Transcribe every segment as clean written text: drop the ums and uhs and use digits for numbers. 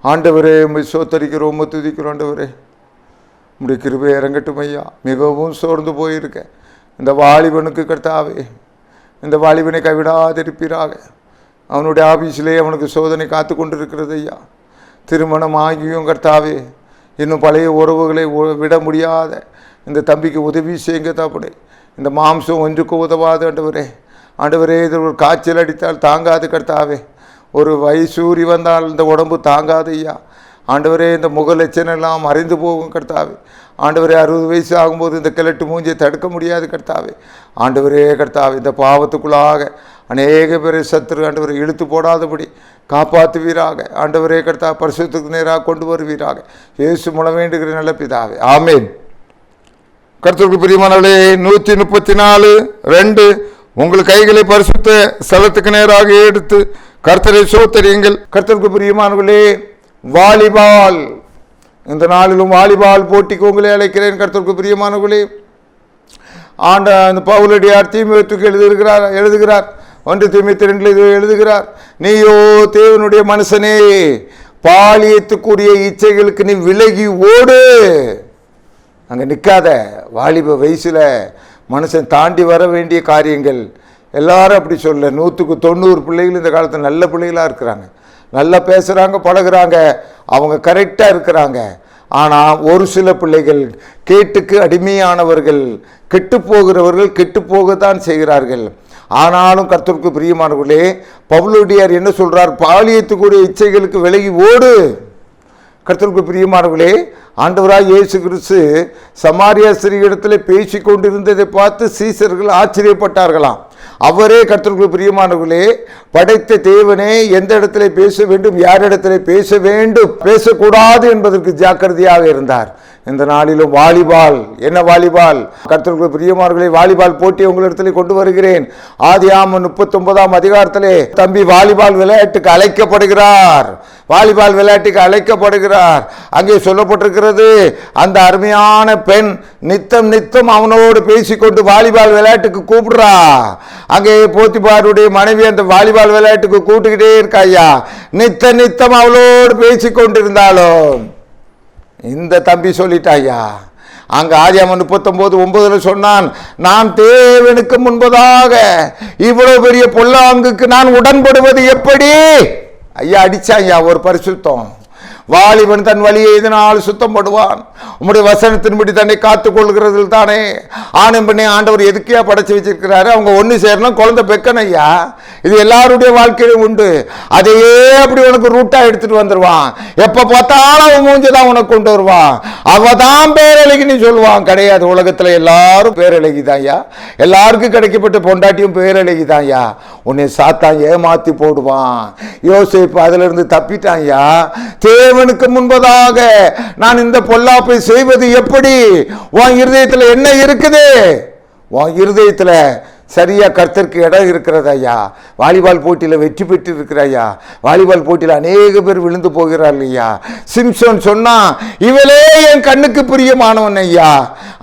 ஆண்டவரே உம்மை சோத்தரிக்கிறோம், உம்மை துதிக்கிறோம். ஆண்டவரே உம்முடைய கிருபை இறங்கட்டும் ஐயா. மிகவும் சோர்ந்து போயிருக்கேன். இந்த வாலிபனுக்கு கர்த்தாவே, இந்த வாலிபனை கைவிடாதிருப்பீராக. அவனுடைய ஆபீஸிலே அவனுக்கு சோதனை காத்து கொண்டு இருக்கிறது ஐயா. திருமணம் ஆகியும் கர்த்தாவே இன்னும் பழைய உறவுகளை விட முடியாத இந்த தம்பிக்கு உதவி செய்யுங்க தாப்படே. இந்த மாம்சம் ஒன்றுக்கு உதவாது ஆண்டவரே. ஆண்டவரே, இது ஒரு காய்ச்சல் அடித்தால் தாங்காது கர்த்தாவே. ஒரு வயசூறி வந்தால் இந்த உடம்பு தாங்காது ஐயா. ஆண்டவரே, இந்த முக லட்சணம் எல்லாம் மறைந்து போகும் கர்த்தாவே. ஆண்டவரே, 60 வயசு ஆகும்போது இந்த கிழட்டு மூஞ்சியை தடுக்க முடியாது கர்த்தாவே. ஆண்டவரே கர்த்தாவே, இந்த பாவத்துக்குள்ளாக அநேக பேரை சத்துரு ஆண்டவரை இழுத்து போடாதபடி காப்பாற்றுவீராக. ஆண்டவரே கர்த்தா, பரிசுத்தத்துக்கு நேராக கொண்டு வருவீராக. இயேசு மூலம் வேண்டுகிற நல்ல பிதாவே, ஆமேன். கர்த்தருக்கு பிரியமானவர்களே, 134:2 உங்கள் கைகளை பரிசுத்த ஸ்தலத்துக்கு நேராக எடுத்து கர்த்தரை சோத்தரியுங்கள். கர்த்தருக்கு பிரியமானவர்களே, வாலிபால் இந்த நாளிலும் வாலிபால் போட்டிக்கு உங்களை அழைக்கிறேன். கர்த்தருக்கு பிரியமானவர்களே, அந்த பவுலடியார் தீமோத்தேயுவுக்கு எழுதுகிறார் 1 தீமோத்தேயு 2 எழுதுகிறார், நீயோ தேவனுடைய மனுஷனே, பாலியத்துக்குரிய இச்சைகளுக்கு நீ விலகி ஓடு. அங்கே நிற்காத. வாலிப வயசில் மனுஷன் தாண்டி வர வேண்டிய காரியங்கள் எல்லாரும் அப்படி சொல்ல. 100க்கு 90 பிள்ளைகள் இந்த காலத்தில் நல்ல பிள்ளைகளாக இருக்கிறாங்க. நல்லா பேசுகிறாங்க, பழகிறாங்க, அவங்க கரெக்டாக இருக்கிறாங்க. ஆனால் ஒரு சில பிள்ளைகள் கேட்டுக்கு அடிமையானவர்கள், கெட்டு போகிறவர்கள் கெட்டு போகத்தான் செய்கிறார்கள். ஆனாலும் கர்த்தருக்கு பிரியமானவர்களே, பவுலடியார் என்ன சொல்கிறார்? பாலியத்துக்குரிய இச்சைகளுக்கு விலகி ஓடு. கர்த்தருக்கு பிரியமானவர்களே, ஆண்டவராய் இயேசு கிறிஸ்து சமாரியா ஸ்திரீயிடத்தில் பேசி கொண்டிருந்ததை பார்த்து சீசர்கள் ஆச்சரியப்பட்டார்களாம். அவரே கர்த்தருக்கு பிரியமானவர்களே, படைத்த தேவனே எந்த இடத்துல பேச வேண்டும், யாரிடத்தில் பேச வேண்டும், பேசக்கூடாது என்பதற்கு ஜாக்கிரதையாக இருந்தார். இந்த நாளிலும் வாலிபால், என்ன வாலிபால்? கர்த்தருக்கு பிரியமானவர்களே, வாலிபால் போட்டி உங்களிடத்திலே கொண்டு வருகிறேன். ஆதியாகமம் 39ஆம் அதிகாரத்திலே தம்பி வாலிபால் விளையாட்டுக்கு அழைக்கப்படுகிறார். வாலிபால் விளையாட்டுக்கு அழைக்கப்படுகிறார். அங்கே சொல்லப்பட்டிருக்கிறது, அந்த அருமையான பெண் நித்தம் நித்தம் அவனோடு பேசிக்கொண்டு வாலிபால் விளையாட்டுக்கு கூப்பிடுறா. அங்கே போத்திபாருடைய மனைவி அந்த வாலிபால் விளையாட்டுக்கு கூட்டுக்கிட்டே இருக்காயா. நித்தம் அவளோடு பேசிக்கொண்டிருந்தாலும் இந்த தம்பி சொல்லிட்டாயா. அங்க ஆதியாகமம் 39:9 சொன்னான், நான் தேவனுக்கு முன்பதாக இவ்வளவு பெரிய பொல்லாங்குக்கு நான் உடன்படுவது எப்படி? ஐயா அடிச்சாயா ஒரு பரிசுத்தம். வாலிபன் தன் வழியை இதனால் சுத்தம் படுவான், உம்முடைய வசனத்தின்படி தன்னை காத்துக் கொள்கிறது தானே. ஆணும் பெண்ணை ஆண்டவர் எதுக்கையா படைச்சு வச்சிருக்கிறாரு? அவங்க ஒன்று சேரணும், குழந்தை பெக்கணும் ஐயா. இது எல்லாருடைய வாழ்க்கையிலும் உண்டு. அதையே அப்படி உனக்கு ரூட்டா எடுத்துட்டு வந்துடுவான். எப்ப பார்த்தாலும் அவன் மூஞ்சிதான் உனக்கு கொண்டு வருவான். அவதான் பேரழகி நீ சொல்லுவான். கிடையாது, உலகத்துல எல்லாரும் பேரழகி தான் ஐயா. எல்லாருக்கும் கிடைக்கப்பட்ட பொண்டாட்டியும் பேரழகி தான் ஐயா. உன்னை சாத்தான் ஏமாத்தி போடுவான். யோசேப்பு அதுல இருந்து தப்பிட்டான் ஐயா. தேவனுக்கு முன்பதாக நான் இந்த பொல்லாப்பை செய்வது எப்படி? உன் இருதயத்தில் என்ன இருக்குது? உன் இருதயத்தில் சரியா கர்த்தருக்கு இடம் இருக்கிறது ஐயா. வாலிபால் போட்டியில் வெற்றி பெற்று இருக்கிறாயா. வாலிபால் போட்டியில் அநேக பேர் விழுந்து போகிறார்கள் ஐயா. சிம்சன் சொன்னா, இவளே என் கண்ணுக்கு பிரியமானவன் ஐயா.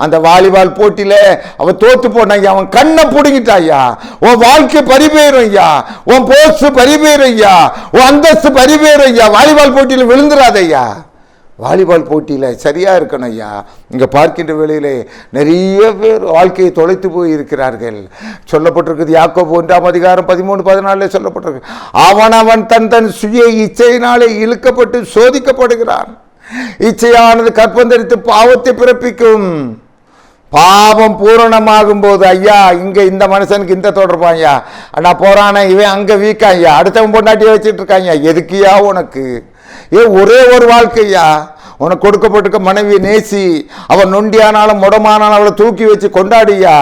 அந்த வாலிபால் போட்டியில அவன் தோத்து போன ஐயா. அவன் கண்ணை பிடுங்கிட்டாயா. உன் வாழ்க்கை பரிபேறும் ஐயா. உன் போஸ்ட் பரிபேறும் ஐயா. உன் அந்தஸ்து பரிபேறும் ஐயா. வாலிபால் போட்டியில் விழுந்துடாத ஐயா. வாலிபால் போட்டியில் சரியா இருக்கணும் ஐயா. இங்க பார்க்கின்ற வேளையிலே நிறைய பேர் வாழ்க்கையை தொலைத்து போய் இருக்கிறார்கள். சொல்லப்பட்டிருக்குது யாக்கோபு 1ஆம் அதிகாரம் 13-14 சொல்லப்பட்டிருக்கு, அவன் தன் சுய இச்சையினாலே இழுக்கப்பட்டு சோதிக்கப்படுகிறான். இச்சையானது கற்பந்தரித்து பாவத்தை பிறப்பிக்கும். பாவம் பூரணமாகும் போது ஐயா, இங்க இந்த மனுஷனுக்கு இந்த தொடர்பான் ஐயா. நான் போறானா இவன் அங்க வீக்கான் ஐயா. அடுத்தவன் பொண்டாட்டியை வச்சுட்டு இருக்காங்க. எதுக்கியா உனக்கு? ஒரே ஒரு வாழ்க்கையா. உனக்கு கொடுக்கப்பட்டிருக்க மனைவியை நேசி. அவன் நொண்டியானாலும் முடமானாலும் அவளை தூக்கி வச்சு கொண்டாடியா.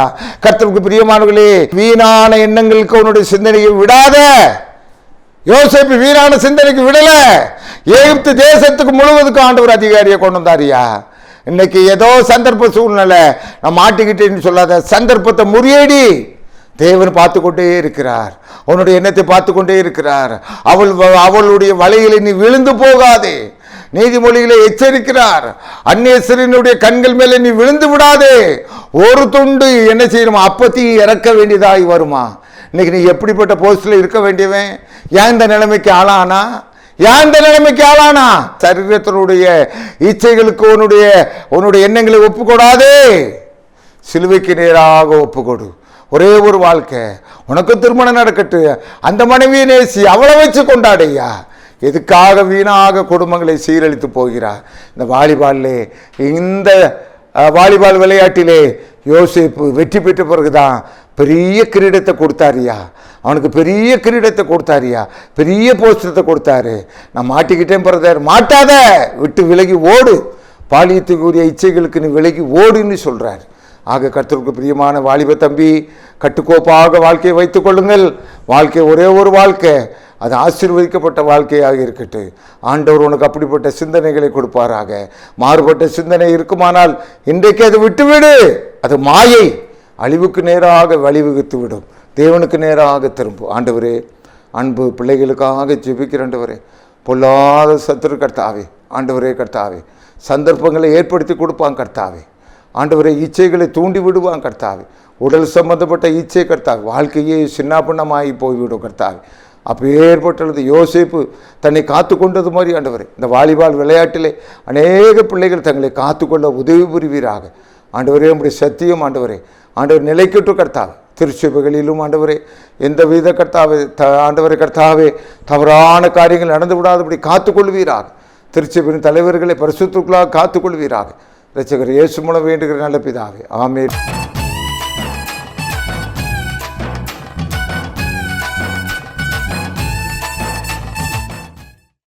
கர்த்தருக்கு பிரியமானவர்களே, வீணான எண்ணங்களுக்கு உன்னுடைய சிந்தனையை விடாத. யோசேப்பு வீணான சிந்தனைக்கு விடல. எகிப்து தேசத்துக்கு முழுவதுக்கும் ஆண்டவர் அதிகாரியை கொண்டு வந்தாரியா. இன்னைக்கு ஏதோ சந்தர்ப்ப சூழ்நிலை நான் மாட்டிக்கிட்டேன்னு சொல்லாத. சந்தர்ப்பத்தை முறியடி. தேவன் பார்த்து கொண்டே இருக்கிறார். உன்னுடைய எண்ணத்தை பார்த்து கொண்டே இருக்கிறார். அவளுடைய வலையில நீ விழுந்து போகாதே. நீதிமொழிகளை எச்சரிக்கிறார். அந்நியஸ்தரினுடைய கண்கள் மேலே நீ விழுந்து விடாதே. ஒரு துண்டு என்ன செய்யணுமா? அப்பத்தையும் இறக்க வேண்டியதாய் வருமா? இன்னைக்கு நீ எப்படிப்பட்ட போஸ்ட்ல இருக்க வேண்டியவன்? ஏன் இந்த நிலைமைக்கு ஆளானா? ஏன் இந்த நிலைமைக்கு ஆளானா? சரீரத்தினுடைய இச்சைகளுக்கு உன்னுடைய எண்ணங்களை ஒப்புக்கொடாதே, சிலுவைக்கு நேராக ஒப்புக்கொடு. ஒரே ஒரு வாழ்க்கை, உனக்கு திருமணம் நடக்கட்டு, அந்த மனைவியை நேசி, அவளை வச்சு கொண்டாடையா. எதுக்காக வீணாக குடும்பங்களை சீரழித்து போகிறார்? இந்த வாலிபால் விளையாட்டிலே யோசேப்பு வெற்றி பெற்ற பிறகுதான் பெரிய கிரீடத்தை கொடுத்தாரியா, அவனுக்கு பெரிய கிரீடத்தை கொடுத்தாரியா, பெரிய போஸ்டரத்தை கொடுத்தாரு. நான் மாட்டிக்கிட்டேன் பிரதர், மாட்டாத, விட்டு விலகி ஓடு, பாலியத்துக்குரிய இச்சைகளுக்கு நீ விலகி ஓடுன்னு சொல்றாரு. ஆக கர்த்தருக்கு பிரியமான வாலிப தம்பி, கட்டுக்கோப்பாக வாழ்க்கையை வைத்துக் கொள்ளுங்கள். வாழ்க்கை ஒரே ஒரு வாழ்க்கை, அது ஆசீர்வதிக்கப்பட்ட வாழ்க்கையாக இருக்கட்டும். ஆண்டவர் உனக்கு அப்படிப்பட்ட சிந்தனைகளை கொடுப்பாராக. மாறுபட்ட சிந்தனை இருக்குமானால் இன்றைக்கு அது விட்டுவிடு. அது மாயை, அழிவுக்கு நேராக வழிவகுத்து விடும், தேவனுக்கு நேராக திரும்பும். ஆண்டவரே, அன்பு பிள்ளைகளுக்காக ஜெபிக்கிற ஆண்டவரே, பொல்லாத சத்துரு கர்த்தாவே, ஆண்டவரே கர்த்தாவே, சந்தர்ப்பங்களை ஏற்படுத்தி கொடுப்பான் கர்த்தாவே, ஆண்டவரே இச்சைகளை தூண்டி விடுவான் கர்த்தாவே, உடல் சம்பந்தப்பட்ட இச்சை கர்த்தாவே, வாழ்க்கையே சின்னாபின்னமாகி போய்விடும் கர்த்தாவே. அப்போ ஏற்பட்டது யோசேப்பு தன்னை காத்து கொண்டது மாதிரி ஆண்டவரே, இந்த வாலிபால் விளையாட்டிலே அநேக பிள்ளைகள் தங்களை காத்துக்கொள்ள உதவி புரிவீராக. ஆண்டவரே, உம்முடைய சத்தியம் ஆண்டவரே, ஆண்டவர் நிலைக்கட்டு கர்த்தாவே. திருச்சபைகளிலும் ஆண்டவரே, எந்த வித கர்த்தாவே ஆண்டவரே கர்த்தாவே, தவறான காரியங்கள் நடந்து விடாதபடி காத்துக்கொள்வீராக. திருச்சபையின் தலைவர்களை பரிசுத்தர்களாக காத்துக்கொள்வீராக. இரட்சகர் இயேசு மூலம் வேண்டுகிற நல்ல பிதாவே, ஆமென்.